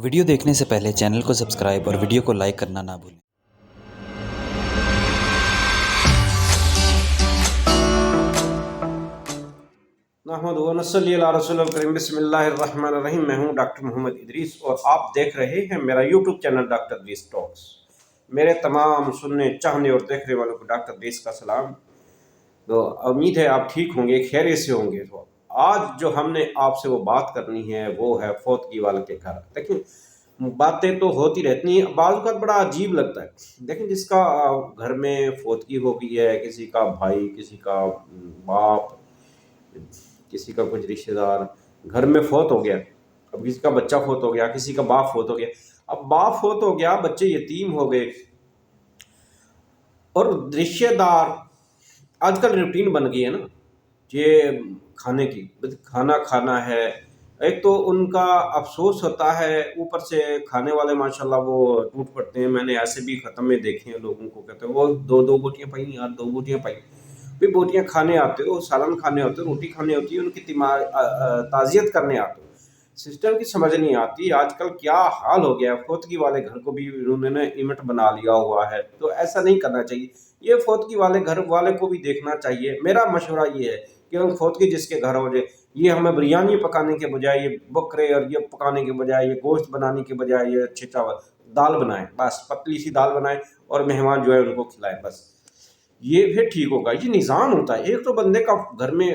Video دیکھنے سے پہلے چینل کو سبسکرائب اور ویڈیو کو لائک کرنا نہ بھولیں۔ نحمد و نصلی علی رسول الکریم، بسم اللہ الرحمن الرحیم۔ میں ہوں ڈاکٹر محمد ادریس اور آپ دیکھ رہے ہیں میرا یوٹیوب چینل ڈاکٹر ادریس ٹاکس۔ میرے تمام سننے چاہنے اور دیکھنے والوں کو ڈاکٹر ادریس کا سلام۔ تو امید ہے آپ ٹھیک ہوں گے، خیریت سے ہوں گے۔ تو آج جو ہم نے آپ سے وہ بات کرنی ہے وہ ہے فوتگی والے کے گھر۔ دیکھیں باتیں تو ہوتی رہتی ہیں، بعض اوقات بڑا عجیب لگتا ہے۔ دیکھیں جس کا گھر میں فوتگی ہو گئی ہے، کسی کا بھائی، کسی کا باپ، کسی کا کچھ رشتہ دار گھر میں فوت ہو گیا، اب کسی کا بچہ فوت ہو گیا، کسی کا باپ فوت ہو گیا، اب باپ فوت ہو گیا، بچے یتیم ہو گئے اور رشتہ دار آج کل روٹین بن گئی ہے نا یہ کھانے کی، کھانا کھانا ہے۔ ایک تو ان کا افسوس ہوتا ہے، اوپر سے کھانے والے ماشاءاللہ وہ ٹوٹ پڑتے ہیں۔ میں نے ایسے بھی ختم میں دیکھے ہیں لوگوں کو، کہتے ہیں وہ دو بوٹیاں پائی یار، 2 بوٹیاں پائی، پھر بوٹیاں کھانے آتے ہو، سالن کھانے ہوتے ہو، روٹی کھانے ہوتی ہے، ان کی تعزیت کرنے آتے ہو۔ سسٹم کی سمجھ نہیں آتی آج کل کیا حال ہو گیا ہے۔ فوتگی والے گھر کو بھی انہوں نے ایونٹ بنا لیا ہوا ہے، تو ایسا نہیں کرنا چاہیے۔ یہ فوتگی والے گھر والے کو بھی دیکھنا چاہیے۔ میرا مشورہ یہ ہے کہ ہم فوتگی جس کے گھر ہو جائے، یہ ہمیں بریانی پکانے کے بجائے، یہ بکرے اور یہ پکانے کے بجائے، یہ گوشت بنانے کے بجائے، یہ اچھے چاول دال بنائیں، بس پتلی سی دال بنائیں اور مہمان جو ہے ان کو کھلائیں، بس یہ پھر ٹھیک ہوگا۔ یہ نظام ہوتا ہے۔ ایک تو بندے کا گھر میں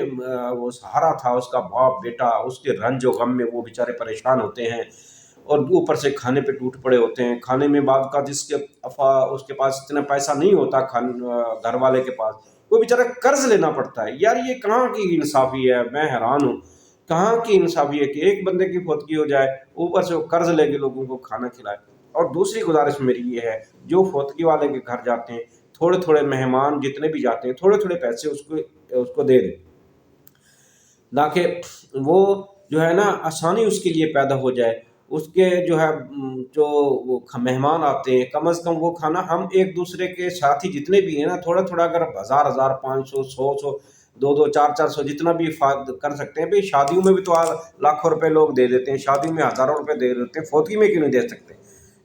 وہ سہارا تھا، اس کا باپ بیٹا، اس کے رنج و غم میں وہ بیچارے پریشان ہوتے ہیں اور اوپر سے کھانے پہ ٹوٹ پڑے ہوتے ہیں۔ کھانے میں بعد کا اس کے پاس اتنا پیسہ نہیں ہوتا، گھر والے کے پاس وہ بیچارہ قرض لینا پڑتا ہے۔ یار یہ کہاں کی انصافی ہے؟ میں حیران ہوں، کہاں کی انصافی ہے کہ ایک بندے کی فوتگی ہو جائے، اوپر سے وہ قرض لے کے لوگوں کو کھانا کھلائے۔ اور دوسری گزارش میری یہ ہے، جو فوتگی والے کے گھر جاتے ہیں، تھوڑے تھوڑے مہمان جتنے بھی جاتے ہیں، تھوڑے تھوڑے پیسے اس کو دے دیں، تاکہ وہ جو ہے نا آسانی اس کے لیے پیدا ہو جائے۔ اس کے جو ہے جو مہمان آتے ہیں، کم از کم وہ کھانا ہم ایک دوسرے کے ساتھی جتنے بھی ہیں نا، تھوڑا تھوڑا اگر 1000 500 100 200 400 جتنا بھی کر سکتے ہیں۔ بھئی شادیوں میں بھی تو لاکھوں روپے لوگ دے دیتے ہیں، شادیوں میں ہزاروں روپے دے دیتے ہیں، فوتگی میں کیوں نہیں دے سکتے؟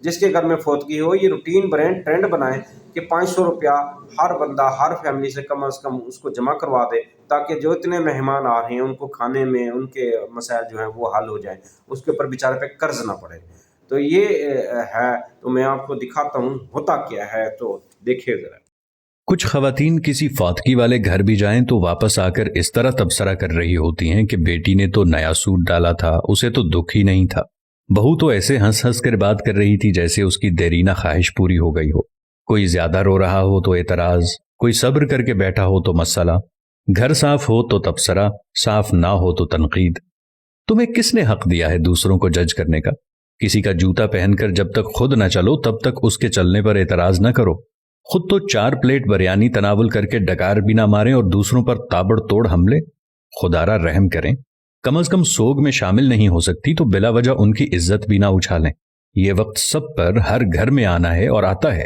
جس کے گھر میں فوتگی ہو، یہ روٹین ٹرینڈ بنائیں کہ 500 روپیہ ہر بندہ ہر فیملی سے کم از کم اس کو جمع کروا دے، تاکہ جو اتنے مہمان آ رہے ہیں ان کو کھانے میں ان کے مسائل جو ہیں وہ حل ہو جائیں، اس کے اوپر بیچارے پہ قرض نہ پڑے۔ تو یہ ہے، تو میں آپ کو دکھاتا ہوں ہوتا کیا ہے، تو دیکھیے ذرا۔ کچھ خواتین کسی فوتگی والے گھر بھی جائیں تو واپس آ کر اس طرح تبصرہ کر رہی ہوتی ہیں کہ بیٹی نے تو نیا سوٹ ڈالا تھا، اسے تو دکھ ہی نہیں تھا۔ بہو تو ایسے ہنس ہنس کر بات کر رہی تھی جیسے اس کی دیرینہ خواہش پوری ہو گئی ہو۔ کوئی زیادہ رو رہا ہو تو اعتراض، کوئی صبر کر کے بیٹھا ہو تو مسئلہ، گھر صاف ہو تو تبصرہ، صاف نہ ہو تو تنقید۔ تمہیں کس نے حق دیا ہے دوسروں کو جج کرنے کا؟ کسی کا جوتا پہن کر جب تک خود نہ چلو تب تک اس کے چلنے پر اعتراض نہ کرو۔ خود تو 4 پلیٹ بریانی تناول کر کے ڈکار بھی نہ ماریں اور دوسروں پر تابڑ توڑ حملے۔ خدارا رحم کریں، کم از کم سوگ میں شامل نہیں ہو سکتی تو بلا وجہ ان کی عزت بھی نہ اچھالیں۔ یہ وقت سب پر ہر گھر میں آنا ہے اور آتا ہے۔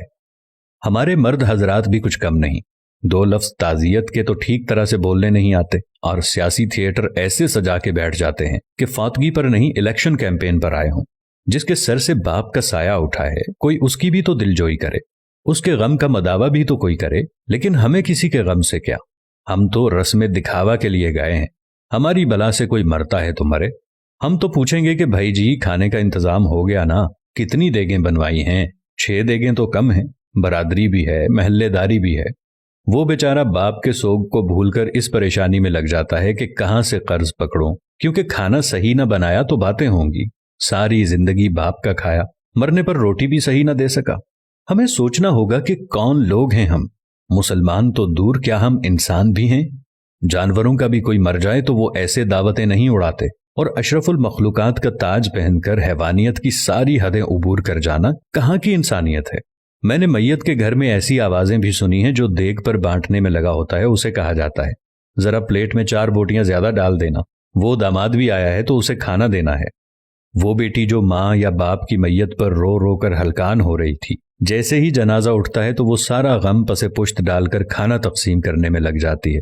ہمارے مرد حضرات بھی کچھ کم نہیں، 2 لفظ تعزیت کے تو ٹھیک طرح سے بولنے نہیں آتے، اور سیاسی تھیٹر ایسے سجا کے بیٹھ جاتے ہیں کہ فوتگی پر نہیں الیکشن کیمپین پر آئے ہوں۔ جس کے سر سے باپ کا سایہ اٹھا ہے، کوئی اس کی بھی تو دلجوئی کرے، اس کے غم کا مداوع بھی تو کوئی کرے۔ لیکن ہمیں کسی کے غم سے کیا؟ ہم تو رسم دکھاوا کے لیے گئے ہیں۔ ہماری بلا سے کوئی مرتا ہے تو مرے، ہم تو پوچھیں گے کہ بھائی جی کھانے کا انتظام ہو گیا نا؟ کتنی دیگیں بنوائی ہیں؟ 6 دیگیں تو کم ہیں، برادری بھی ہے، محلے داری بھی ہے۔ وہ بیچارہ باپ کے سوگ کو بھول کر اس پریشانی میں لگ جاتا ہے کہ کہاں سے قرض پکڑوں، کیونکہ کھانا صحیح نہ بنایا تو باتیں ہوں گی، ساری زندگی باپ کا کھایا، مرنے پر روٹی بھی صحیح نہ دے سکا۔ ہمیں سوچنا ہوگا کہ کون لوگ ہیں ہم۔ مسلمان تو دور، کیا ہم انسان بھی ہیں؟ جانوروں کا بھی کوئی مر جائے تو وہ ایسے دعوتیں نہیں اڑاتے، اور اشرف المخلوقات کا تاج پہن کر حیوانیت کی ساری حدیں عبور کر جانا کہاں کی انسانیت ہے؟ میں نے میت کے گھر میں ایسی آوازیں بھی سنی ہیں، جو دیگ پر بانٹنے میں لگا ہوتا ہے اسے کہا جاتا ہے ذرا پلیٹ میں 4 بوٹیاں زیادہ ڈال دینا، وہ داماد بھی آیا ہے تو اسے کھانا دینا ہے۔ وہ بیٹی جو ماں یا باپ کی میت پر رو رو کر ہلکان ہو رہی تھی، جیسے ہی جنازہ اٹھتا ہے تو وہ سارا غم پس پشت ڈال کر کھانا تقسیم کرنے میں لگ جاتی ہے۔